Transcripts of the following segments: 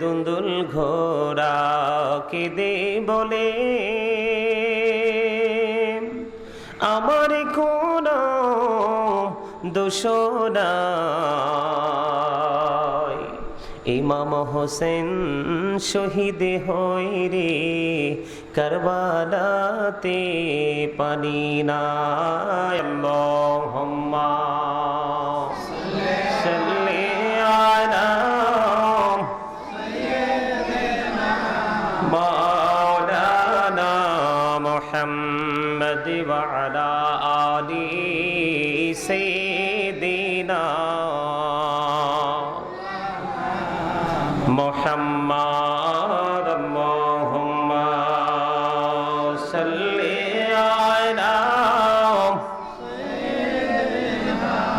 দুন্দুল ঘোড়া কেঁদে বলে আমার কোনো দোষ নাই। ইমাম হোসেন শহীদ হই রে কারবালাতে পানি নাই। আল্লাহুম্মা সাল্লি আলা মাওলানা মুহাম্মদ ওয়া আলা আলি সাইয়্যিদিনা মুহাম্মদ। আল্লাহুম্মা সাল্লি আলা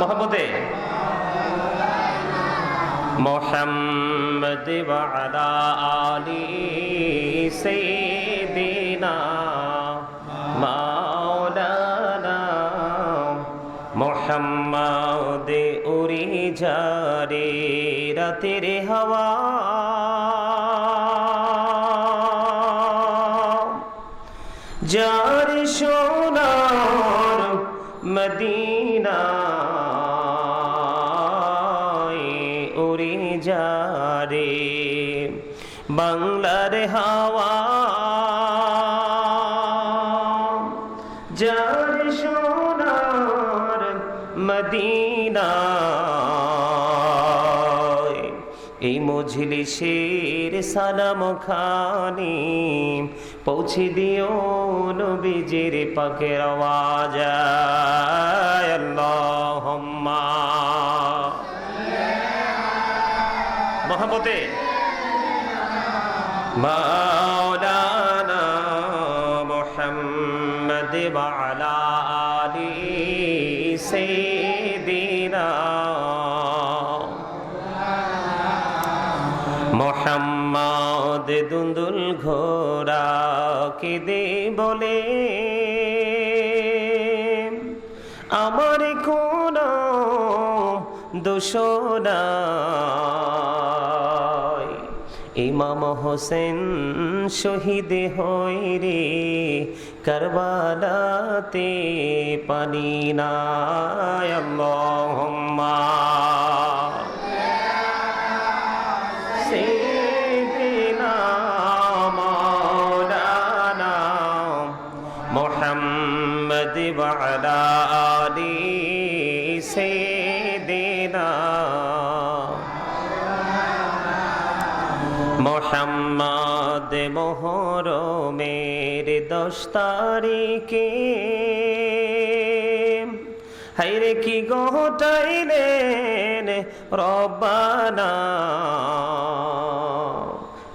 মুহাম্মদে মুহাম্মদ ওয়া আলা আলি সাইয়্যিদিনা মাওলানা মুহাম্মদ। উড়ে যারে রাতের হাওয়া যার সোনার মদিনা উড়ে যারে বাংলার হাওয়া যার সোনার মদিনা। এই মজলিসের সালাম খানি পৌঁছে দিও নবীজির পাকের আওয়াজ। আল্লাহুম্মা মুহাম্মদে মাওলানা মুহাম্মদ ওয়া আলা আলি সাইয়্যিদিনা মুহাম্মদ। দুন্দুল ঘোড়া কেঁদে বলে আমার কোনো দোষ নাই। ইমাম হোসেন শহীদ হই রে কারবালাতে পানি নাই। আল্লাহুম্মা সাইয়্যিদিনা মাওলানা মুহাম্মদ ওয়া আলা আলি সাইয়্যিদিনা মুহাম্মদ। মুহরমের 10 তারিখে হায়রে কি ঘটাইলেন রব্বানা,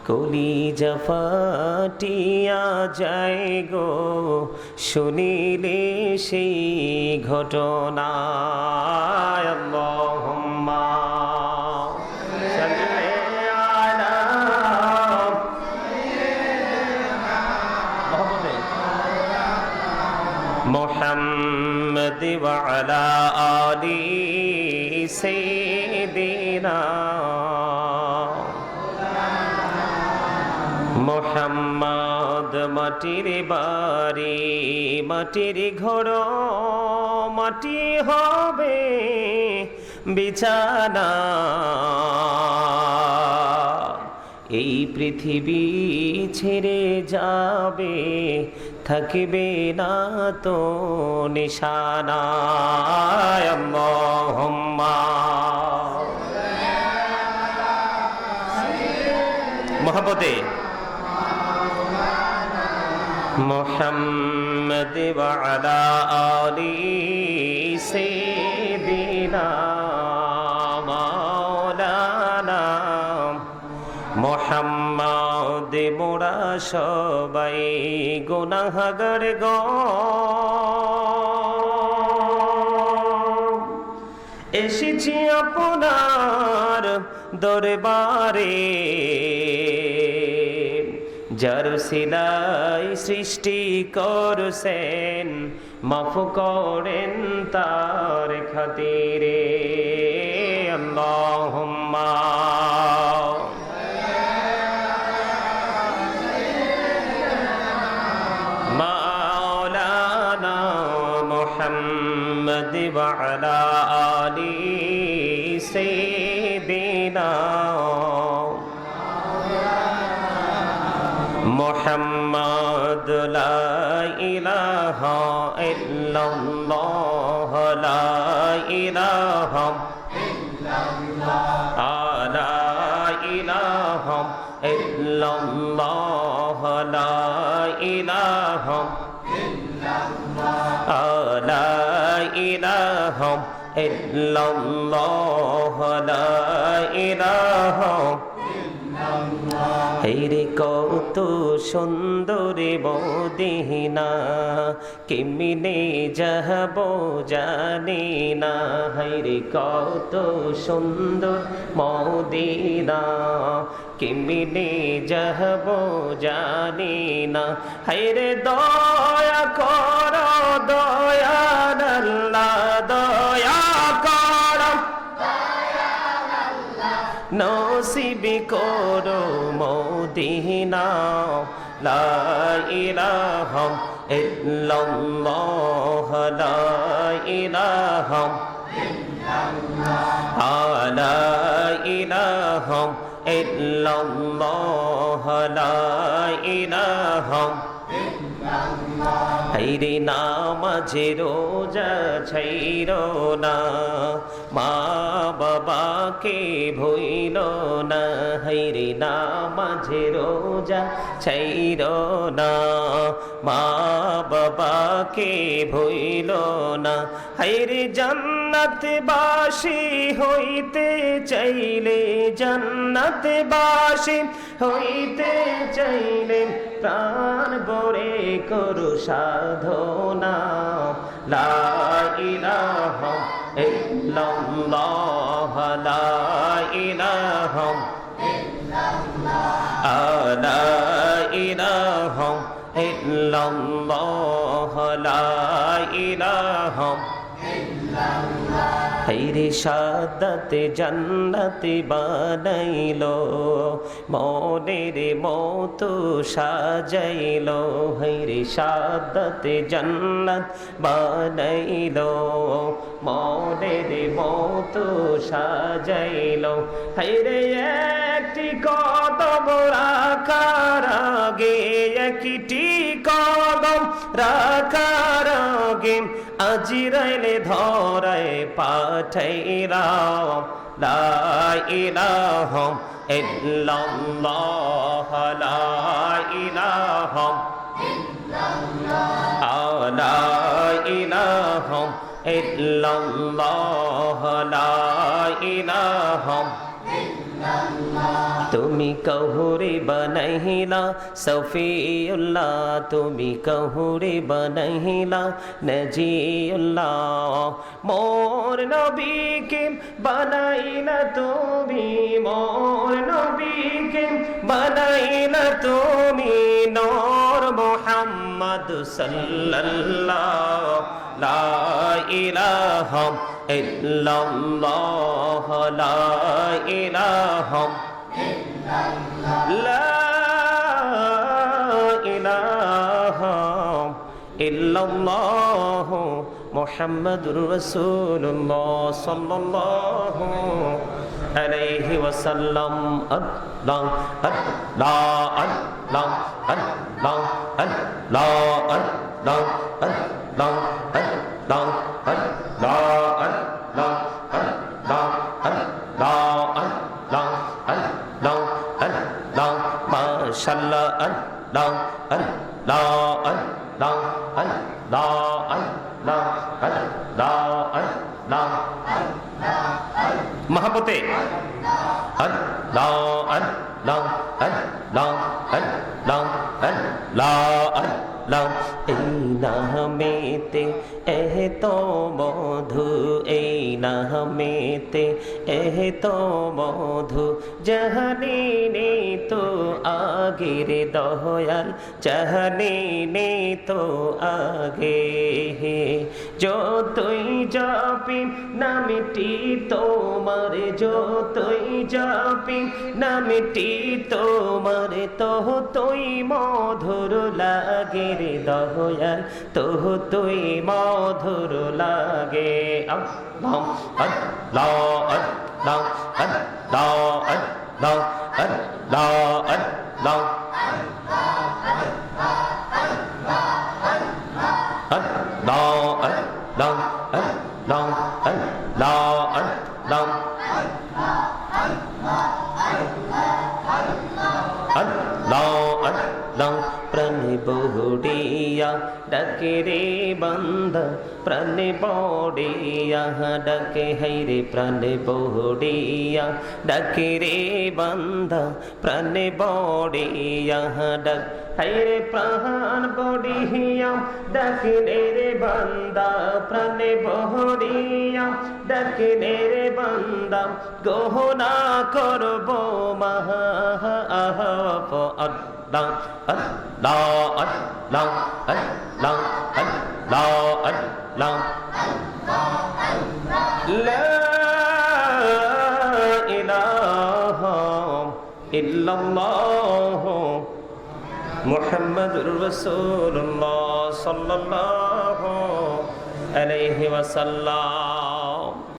কলিজা ফাটিয়া যায় গো শুনিলে সেই ঘটনা। আল্লাহুম্মা সাল্লি আলা মুহাম্মদ ওয়া আলা আলি সাইয়্যিদিনা মুহাম্মদ। মাটির বাড়ি মাটির ঘর মাটি হবে বিছানা, এই পৃথিবী ছেড়ে যাবে থাকবে না তো নিশানা। আল্লাহুম্মা মুহাম্মদে মুহাম্মদ ওয়া আলা আলি সাইয়্যিদিনা মাওলানা মুহাম্মদ। মোরা সবাই গুনাহগার গো এসেছি আপনার দরবারে, যার সিলাই সৃষ্টি করছেন মাফ করেন তার খাতিরে। আল্লাহুম্মা وعلى آل سيدنا محمد لا إله إلا الله لا إله إلا الله لا إله إلا الله لا إله إلا الله لا إله إلا الله لا إله হেরে কত সুন্দর মদিনা কেমনে যাব জানি না হেরে কত সুন্দর মদিনা কেমনে যাব জানি না হেরে দয়া কর দয়াল আল্লাহ দয়া কর নসিব করো মদিনা লা ইলাহা ইল্লাল্লাহ লা ইলাহা ইল্লাল্লাহ লা ইলাহা ইল্লাল্লাহ লা ইলাহা হাইরে নামাজে রোজা ছাইরো না মা বাবাকে ভুইল না হাইরে নামাজে রোজা ছাইরো না মা বাবাকে ভুইল না হাইরে জান্নাতবাসী হইতে চাইলে জান্নাতবাসী হইতে চাইলে প্রাণ ভরে করু সাধনা লা ইলাহা ইল্লাল্লাহ লা ইলাহা ইল্লাল্লাহ লা ইলাহা ইল্লাল্লাহ লা ইলাহা হাইরে সাদাতে জান্নাতে বানাইলো মনের মতো সাজাইলো হাইরে সাদাতে জান্নাত বানাইলো মনের মতো সাজাইলো হাইরে একটি কদম রাখার আগে একটি কদম রাখার আগে আজরাইলে ধরায় পাঠাইলাম লা ইলাহা ইল্লাল্লাহ লা ইলাহা ইল্লাল্লাহ লা ইলাহা ইল্লাল্লাহ লা ইলাহা তুমি কহুরে বানাইলা সফিউল্লাহ তুমি কহুরে বানাইলা নজিউল্লাহ মোর নবীকে বানাইলা তুমি মোর নবীকে বানাইলা তুমি নূর মুহাম্মদ সাল্লাল্লাহু লা ইলাহা ইল্লাল্লাহ লা ইলাহা লা ইলাহা ইল্লাল্লাহ মুহাম্মাদুর রাসূলুল্লাহ সাল্লাল্লাহু আলাইহি ওয়াসাল্লাম আল্লাহ আল্লাহ আল্লাহ আল্লাহ আল্লাহ আল্লাহ আল্লাহ আল্লাহ মাশাআল্লাহ আল্লাহ আল্লাহ আল্লাহ আল্লাহ আল্লাহ আল্লাহ আল্লাহ মহব্বতে আল্লাহ আল্লাহ আল্লাহ আল্লাহ আল্লাহ আল্লাহ এই নামেতে এতো মধু এই নামেতে এতো মধু জাহানি নে তো আগের দয়াল জাহানি নে তো আগে যতই জপি নামটি তোমার, যতই জপি নামটি তোমার, ততই মধুর লাগে রে দয়াল, ততই মধুর লাগে। আল্লাহ আল্লাহ আল্লাহ আল্লাহ আল্লাহ আল্লাহ আল্লাহ প্রাণে বড়িয়া ডাকে রে বান্দা, প্রাণে বড়িয়া ডাকে হাইরে, প্রাণে বড়িয়া ডাকে রে বান্দা, প্রাণে বড়িয়া ডাক হাইরে, প্রাণ বড়িয়া ডাকে রে বান্দা, প্রাণে বড়িয়া ডাকে রে বান্দা, গহনা করব মাহা আল্লাহ আল্লাহ আল্লাহ আল্লাহ আল্লাহ আল্লাহ লা ইলাহা ইল্লাল্লাহ মুহাম্মাদুর রাসূলুল্লাহ সাল্লাল্লাহু আলাইহি ওয়াসাল্লাম।